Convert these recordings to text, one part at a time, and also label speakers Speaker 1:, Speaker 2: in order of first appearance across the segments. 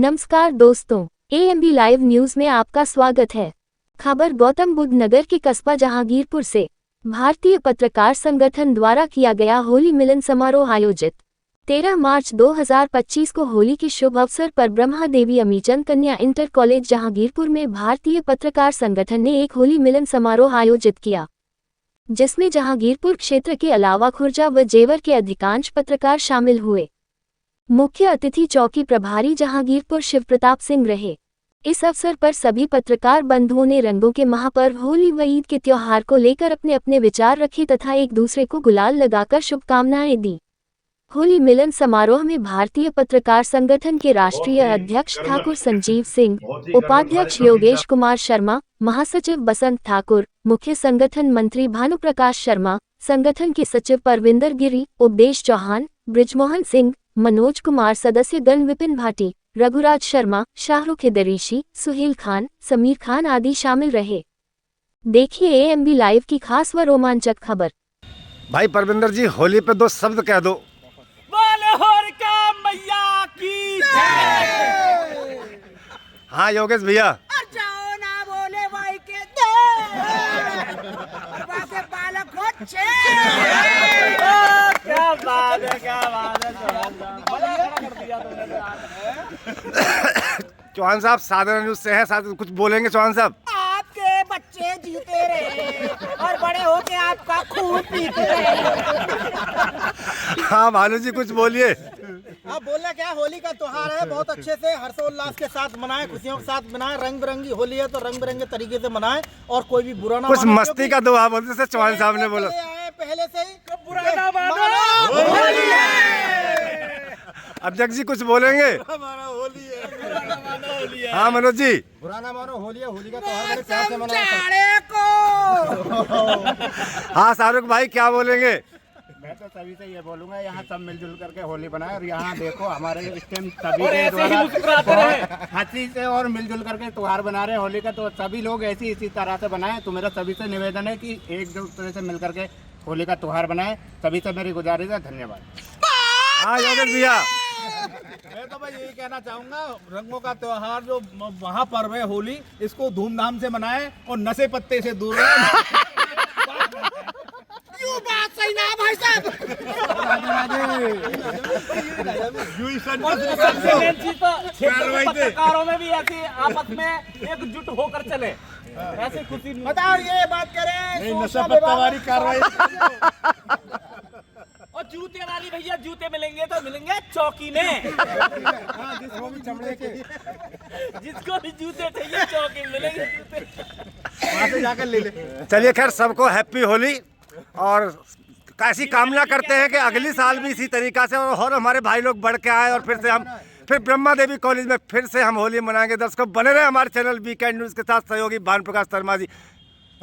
Speaker 1: नमस्कार दोस्तों, AMB live news में आपका स्वागत है। खबर गौतम बुद्ध नगर के कस्बा जहांगीरपुर से भारतीय पत्रकार संगठन द्वारा किया गया होली मिलन समारोह आयोजित 13 मार्च 2025 को होली के शुभ अवसर पर ब्रह्मा देवी अमीचंद कन्या इंटर कॉलेज जहांगीरपुर में भारतीय पत्रकार संगठन ने एक होली मिलन समारोह आयोजित किया, जिसमें जहांगीरपुर क्षेत्र के अलावा खुर्जा व जेवर के अधिकांश पत्रकार शामिल हुए। मुख्य अतिथि चौकी प्रभारी जहांगीरपुर शिव प्रताप सिंह रहे। इस अवसर पर सभी पत्रकार बंधुओं ने रंगों के महापर्व होली व ईद के त्योहार को लेकर अपने अपने विचार रखे तथा एक दूसरे को गुलाल लगाकर शुभकामनाएं दी। होली मिलन समारोह में भारतीय पत्रकार संगठन के राष्ट्रीय अध्यक्ष ठाकुर संजीव सिंह, उपाध्यक्ष योगेश कुमार शर्मा, महासचिव बसंत ठाकुर, मुख्य संगठन मंत्री भानुप्रकाश शर्मा, संगठन के सचिव परविंदर गिरी, उपदेश चौहान, ब्रिजमोहन सिंह, मनोज कुमार सदस्य गण, विपिन भाटी, रघुराज शर्मा, शाहरुख दरीशी, सुहेल खान, समीर खान आदि शामिल रहे। देखिए AMB लाइव की खास व रोमांचक खबर।
Speaker 2: भाई परविंदर जी, होली पे दो शब्द कह दो।
Speaker 3: बोले होलिका मैया की जय।
Speaker 2: हाँ योगेश भैया,
Speaker 3: जाओ ना बोले भाई के दे के बालक हो छे। क्या बात है, क्या बात है।
Speaker 2: चौहान साहब साधारण न्यूज से हैं, कुछ बोलेंगे चौहान साहब?
Speaker 3: आपके बच्चे जीते रहे और बड़े होके आपका खून पीते रहे।
Speaker 2: हाँ भानु जी, कुछ बोलिए।
Speaker 4: अब बोलना क्या, होली का त्योहार है, बहुत अच्छे से हर्षोल्लास के साथ मनाएं, खुशियों के साथ मनाएं। रंग बिरंगी होली है तो रंग बिरंगे तरीके से मनाएं और कोई भी बुरा ना
Speaker 2: कुछ मस्ती का दुआ बोलते से चौहान साहब ने बोला।
Speaker 4: पहले से ही
Speaker 3: बुरा ना मानो, होली है।
Speaker 2: अध्यक्ष जी कुछ बोलेंगे?
Speaker 4: हमारा होली है।
Speaker 2: हाँ मनोज जी,
Speaker 4: बुरा ना मानो, होली है। होली का त्योहार बड़े प्यार से मनाएं।
Speaker 2: हाँ शाहरुख भाई क्या बोलेंगे?
Speaker 5: मैं तो सभी से ये बोलूंगा, यहाँ सब मिलजुल करके होली बनाए। और यहाँ देखो हमारे इस टाइम सभी के द्वारा हंसी से और मिलजुल करके त्योहार बना रहे हैं होली का, तो सभी लोग ऐसी इसी तरह से बनाएं। तो मेरा सभी से निवेदन है कि एक दूसरे से मिल करके होली का त्योहार बनाएं। सभी से मेरी गुजारिश है। धन्यवाद।
Speaker 2: हाँ योगेश भैया,
Speaker 4: मैं तो भाई यही कहना चाहूंगा, रंगों का त्योहार जो महापर्व है होली, इसको धूमधाम से मनाएं और नशे पत्ते से दूर रहें।
Speaker 3: क्यों बात सही ना भाई साहब। पत्रकारों में भी ऐसे आपस में एकजुट होकर चले, ऐसे खुशी
Speaker 4: बताओ ये बात करें।
Speaker 5: नशा पत्ता वाली कार्रवाई
Speaker 3: और जूते वाली भैया, जूते मिलेंगे तो मिलेंगे चौकी में।
Speaker 4: जिसको भी चमड़े के,
Speaker 3: जिसको भी जूते चाहिए चौकी में मिलेंगे जूते।
Speaker 4: वहाँ से जाकर ले ले।
Speaker 2: चलिए खैर सबको हैप्पी होली, और ऐसी कामना करते हैं कि अगली साल भी इसी तरीका से और हमारे भाई लोग बढ़ के आए और फिर ब्रह्मा देवी कॉलेज में फिर से हम होली मनाएंगे। दर्शकों बने रहे हमारे चैनल वीकेंड न्यूज के साथ। सहयोगी भानुप्रकाश शर्मा जी,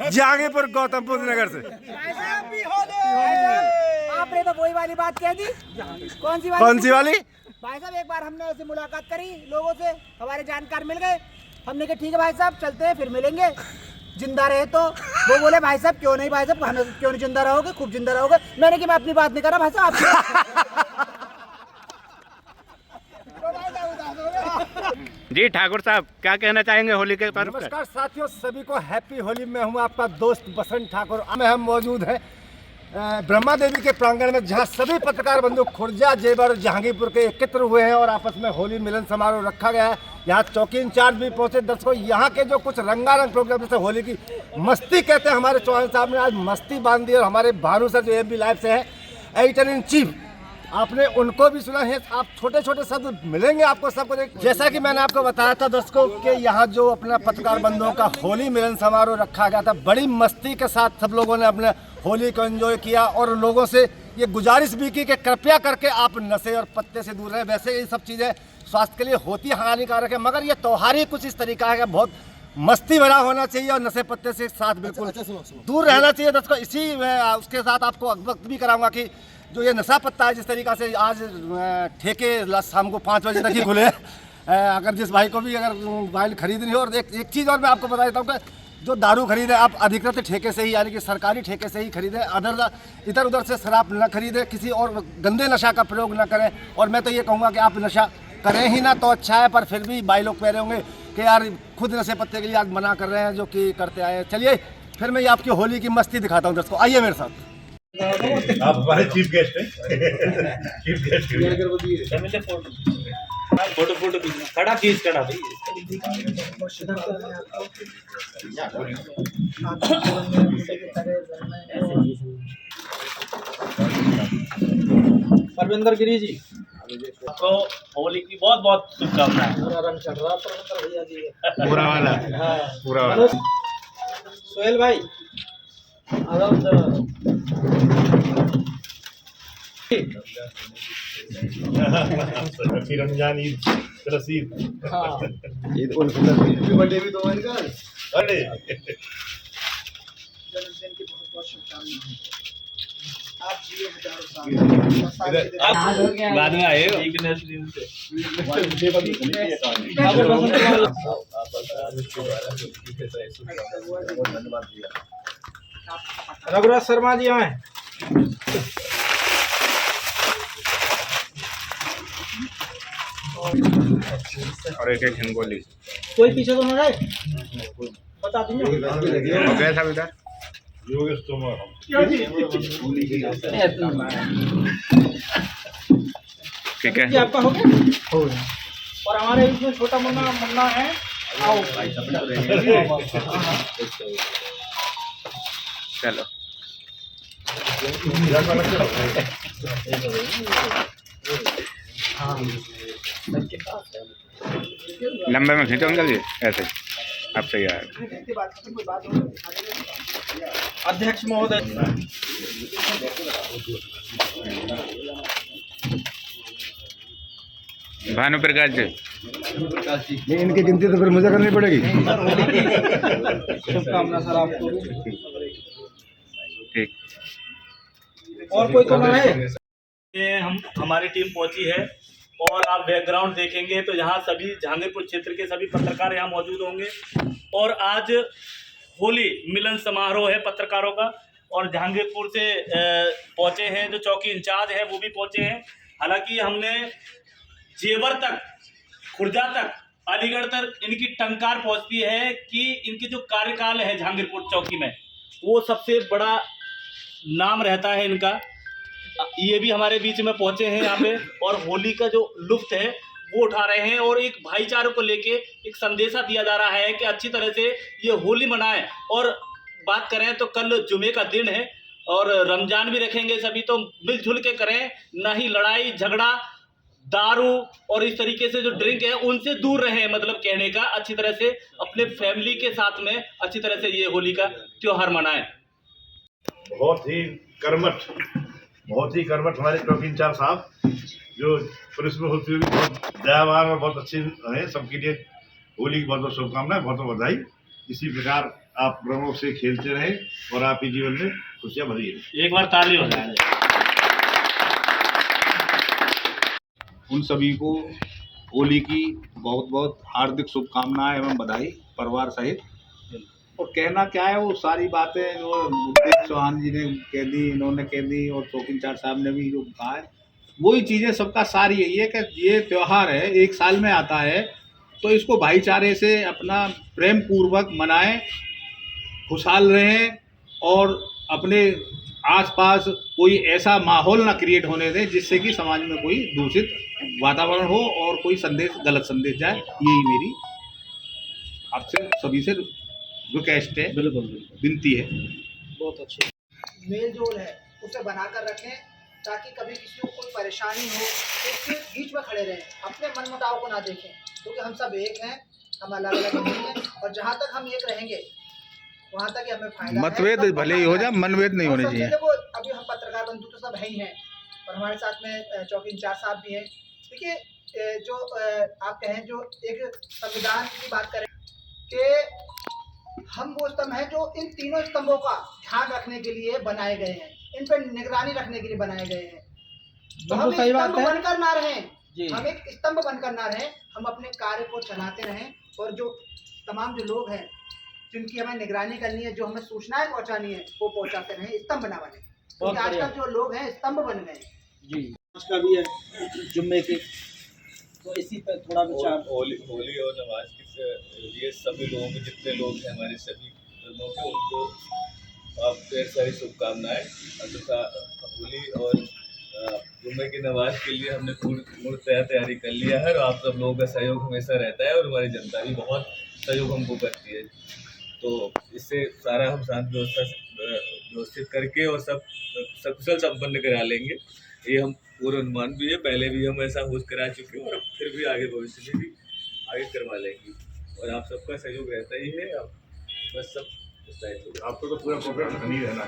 Speaker 2: जहांगीरपुर गौतम बुद्ध नगर से।
Speaker 3: आपने तो वही वाली बात कह दी। कौन सी
Speaker 2: वाली?
Speaker 3: भाई साहब एक बार हमने ऐसे मुलाकात करी लोगों से, हमारे जानकार मिल गए। हमने कहा ठीक है भाई साहब चलते हैं, फिर मिलेंगे जिंदा रहे तो। वो बोले भाई साहब क्यों नहीं भाई साहब, हमें क्यों नहीं जिंदा रहोगे, खूब जिंदा रहोगे। मैंने कि मैं अपनी बात नहीं कर रहा भाई साहब,
Speaker 5: जी ठाकुर साहब क्या कहना चाहेंगे होली के पर्व पर?
Speaker 2: नमस्कार साथियों, सभी को हैप्पी होली। मैं हूं आपका दोस्त बसंत ठाकुर। हम मौजूद हैं ब्रह्मा देवी के प्रांगण में, जहां सभी पत्रकार बंधु खुर्जा, जेवर और जहांगीरपुर के एकत्र हुए हैं और आपस में होली मिलन समारोह रखा गया है। यहाँ चौकी इंचार्ज भी पहुंचे। दर्शकों यहाँ के जो कुछ रंगारंग प्रोग्राम, जैसे होली की मस्ती कहते हैं, हमारे चौहान साहब ने आज मस्ती बांध दी। और हमारे भानु सर जो AMB लाइव से है, एडिटर इन चीफ, आपने उनको भी सुना है। आप छोटे छोटे शब्द मिलेंगे आपको सबको। जैसा कि मैंने आपको बताया था दर्शकों कि यहाँ जो अपना पत्रकार बंधुओं का होली मिलन समारोह रखा गया था, बड़ी मस्ती के साथ सब लोगों ने अपने होली को एंजॉय किया और लोगों से ये गुजारिश भी की कि कृपया करके आप नशे और पत्ते से दूर रहें। वैसे ये सब चीज़ें स्वास्थ्य के लिए होती हानिकारक है, मगर ये त्योहार ही कुछ इस तरीका है कि बहुत मस्ती भरा होना चाहिए और नशे पत्ते से साथ बिल्कुल दूर रहना चाहिए। दोस्तों इसी उसके साथ आपको अवगत भी कराऊंगा कि जो ये नशा पत्ता है, जिस तरीका से आज ठेके शाम को 5 बजे तक ही खुले हैं। अगर जिस भाई को भी अगर मोबाइल खरीदनी हो, और एक चीज़ और मैं आपको बता देता हूँ कि जो दारू खरीदे आप अधिकृत ठेके से ही, यानी कि सरकारी ठेके से ही खरीदें। इधर उधर से शराब न खरीदें, किसी और गंदे नशा का प्रयोग न करें। और मैं तो ये कहूँगा कि आप नशा करें ही ना तो अच्छा है, पर फिर भी भाई लोग कह रहे होंगे कि यार खुद नशे पत्ते के लिए आज मना कर रहे हैं जो कि करते आए हैं। चलिए फिर मैं ये आपकी होली की मस्ती दिखाता हूँ दर्शकों, आइए मेरे साथ।
Speaker 6: आप हमारे चीफ गेस्ट हैं। चीफ गेस्ट
Speaker 7: फोटो फोटो खड़ा खींच खड़ा भाई।
Speaker 4: परविंदर गिरी जी,
Speaker 7: आपको होली की बहुत बहुत शुभकामनाएं।
Speaker 4: पूरा रंग चढ़ रहा परविंदर भैया जी।
Speaker 6: पूरा वाला
Speaker 4: हाँ,
Speaker 6: पूरा वाला
Speaker 4: सोहेल भाई
Speaker 6: हैप्पी रमजान ईद रसीद।
Speaker 4: हाँ
Speaker 2: ईद उल फितर की बर्थडे भी तो इनका।
Speaker 6: अरे
Speaker 4: जन्मदिन की बहुत बहुत शुभकामनाएं। आप जिए हजारों साल।
Speaker 7: बाद में आए
Speaker 4: रघुराज शर्मा जी आए।
Speaker 5: और एक एक हिंगोली
Speaker 4: कोई पीछे तो ना रहे, बता दीजिए।
Speaker 5: गया था बेटा।
Speaker 6: योगेश तोमर
Speaker 5: ठीक है
Speaker 4: जी आपका हो गया। और हमारे इसमें छोटा मुन्ना मुन्ना है। आओ
Speaker 5: चलो लंबे में खींचो अंकल जी, ऐसे अब सही आएगा।
Speaker 4: अध्यक्ष महोदय,
Speaker 5: भानु प्रकाश जी,
Speaker 2: नहीं इनकी गिनती तो फिर मुझे करनी पड़ेगी।
Speaker 4: शुभकामना सर आपको।
Speaker 5: ठीक।
Speaker 4: और कोई तो ना है।
Speaker 7: ये हमारी टीम पहुंची है और आप बैकग्राउंड देखेंगे तो यहाँ सभी जहांगीरपुर क्षेत्र के सभी पत्रकार यहाँ मौजूद होंगे। और आज होली मिलन समारोह है पत्रकारों का, और जहांगीरपुर से पहुँचे हैं जो चौकी इंचार्ज है वो भी पहुँचे हैं। हालांकि हमने जेवर तक, खुर्जा तक, अलीगढ़ तक इनकी टंकार पहुँचती है कि इनकी जो कार्यकाल है जहांगीरपुर चौकी में वो सबसे बड़ा नाम रहता है इनका। ये भी हमारे बीच में पहुंचे हैं यहाँ पे और होली का जो लुत्फ है वो उठा रहे हैं और एक भाईचारे को लेके एक संदेशा दिया जा रहा है कि अच्छी तरह से ये होली मनाएं। और बात करें तो कल जुमे का दिन है और रमजान भी रखेंगे सभी, तो मिलजुल के करें, ना ही लड़ाई झगड़ा दारू और इस तरीके से जो ड्रिंक है उनसे दूर रहें। मतलब कहने का अच्छी तरह से अपने फैमिली के साथ में अच्छी तरह से ये होली का त्योहार मनाएं।
Speaker 6: बहुत ही कर्मठ हमारे चौकी इंचार्ज साहब जो पुलिस में होती हुई बहुत दयावान और बहुत अच्छे हैं। सबके लिए होली की बहुत बहुत शुभकामनाएं, बहुत बहुत बधाई। इसी प्रकार आप रंगों से खेलते रहें और आपके जीवन में खुशियां भरी रहे।
Speaker 7: एक बार ताली हो जाए।
Speaker 8: उन सभी को होली की बहुत बहुत हार्दिक शुभकामनाएं एवं बधाई परिवार सहित। और कहना क्या है, वो सारी बातें जो मुकेश चौहान जी ने कह दी, इन्होंने कह दी और चौकी इंचार्ज साहब ने भी जो कहा है, वही चीज़ें सबका सार यही है कि ये त्यौहार है, एक साल में आता है, तो इसको भाईचारे से अपना प्रेम पूर्वक मनाएं, खुशहाल रहें और अपने आसपास कोई ऐसा माहौल ना क्रिएट होने दें जिससे कि समाज में कोई दूषित वातावरण हो और कोई संदेश, गलत संदेश जाए। यही मेरी आपसे सभी से रिक्वेस्ट है,
Speaker 7: बिल्कुल
Speaker 8: विनती है।
Speaker 4: बहुत अच्छे मेल जोल है उसे बनाकर रखें ताकि कभी किसी को कोई परेशानी हो तो उसके बीच में खड़े रहें, अपने मन मुटाव को ना देखें, क्योंकि हम सब एक हैं, हम अलग अलग नहीं हैं। और जहाँ तक हम एक रहेंगे वहाँ तक ही हमें फायदा है।
Speaker 8: मतभेद भले ही हो जाए, मनभेद नहीं होने चाहिए।
Speaker 4: देखो अभी हम पत्रकार बंधु तो सब है ही हैं और हमारे साथ में चौकी इंचार्ज साहब भी हैं। देखिए जो आप कहें जो एक संविधान की बात करें कि हम वो स्तंभ हैं जो इन तीनों स्तंभों का ध्यान रखने के लिए बनाए गए हैं, इन पर निगरानी रखने के लिए बनाए गए हैं। तो हम एक स्तंभ बनकर ना रहें, हम एक स्तंभ बनकर ना रहें, हम अपने कार्य को चलाते रहें और जो तमाम जो लोग हैं जिनकी हमें निगरानी करनी है, जो हमें सूचनाएं पहुंचानी है, वो पहुंचाते रहें, स्तंभ ना बने। क्योंकि आजकल जो लोग हैं स्तंभ बन गए जी।
Speaker 3: का भी है जुम्मे के,
Speaker 4: तो इसी पर थोड़ा विचार।
Speaker 9: होली और नमाज के लिए सभी लोगों को, जितने लोग हैं हमारे सभी धर्मों के, उनको आप ढेर सारी शुभकामनाएं। तथा होली और जुम्मे की नमाज के लिए हमने पूरी तैयारी कर लिया है, और आप सब लोगों का सहयोग हमेशा रहता है, और हमारी जनता भी बहुत सहयोग हमको करती है। तो इससे सारा हम शांति व्यवस्थित करके और सब सकुशल संपन्न करा लेंगे, ये हम पूरा अनुमान भी है। पहले भी हम ऐसा होश करा चुके हैं, और फिर भी आगे भविष्य में भी आगे करवा लेंगे, और आप सबका सहयोग रहता ही है। आप बस सब
Speaker 6: आपको तो पूरा प्रोग्राम नहीं रहना